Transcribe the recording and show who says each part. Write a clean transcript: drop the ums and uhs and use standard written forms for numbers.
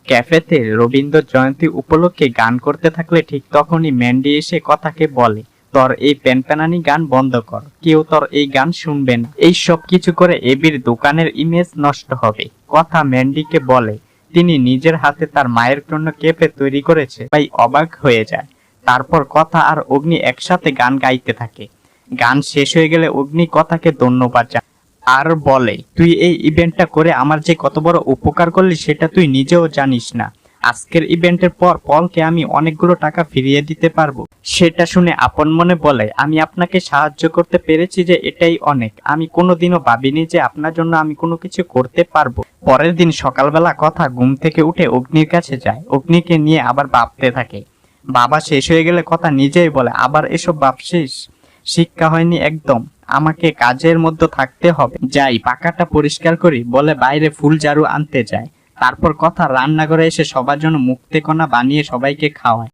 Speaker 1: ক্যাফেতে রবীন্দ্র জয়ন্তী উপলক্ষে গান করতে থাকলে ঠিক তখনই ম্যান্ডি এসে কথাকে বলে, তোর এই প্যানপ্যানানি গান বন্ধ কর, কেউ তোর এই গান শুনবে না। এই সব কিছু করে এবির দোকানের ইমেজ নষ্ট হবে। কথা ম্যান্ডিকে বলে তিনি নিজের হাতে তার মায়ের জন্য ক্যাফে তৈরি করেছে, তাই অবাক হয়ে যায়। তারপর কথা আর অগ্নি একসাথে গান গাইতে থাকে। গান শেষ হয়ে গেলে অগ্নি কথাকে ধন্যবাদ জানায় আর বলে, তুই এই ইভেন্টটা করে আমার যে কত বড় উপকার করলি সেটা তুই নিজেও জানিস না। আজকের ইভেন্টের পর পলকে আমি অনেকগুলো টাকা ফিরিয়ে দিতে পারবো। সেটা শুনে আপন মনে বলে, আমি আপনাকে সাহায্য করতে পেরেছি যে এটাই অনেক। আমি কোনোদিনও ভাবিনি যে আপনার জন্য আমি কোনো কিছু করতে পারবো। পরের দিন সকালবেলা কথা ঘুম থেকে উঠে অগ্নির কাছে যায়, অগ্নিকে নিয়ে আবার ভাবতে থাকে। বাবা শেষ হয়ে গেলে কথা নিজেই বলে, আবার এসব ভাবছিস? শিক্ষা হয়নি একদম, আমাকে কাজের মধ্যে থাকতে হবে। যাই পাকাটা পরিষ্কার করি বলে বাইরে ফুল ঝাড়ু আনতে যায়। তারপর কথা রান্নাঘরে এসে সবার জন্য মুক্তেকণা বানিয়ে সবাইকে খাওয়ায়।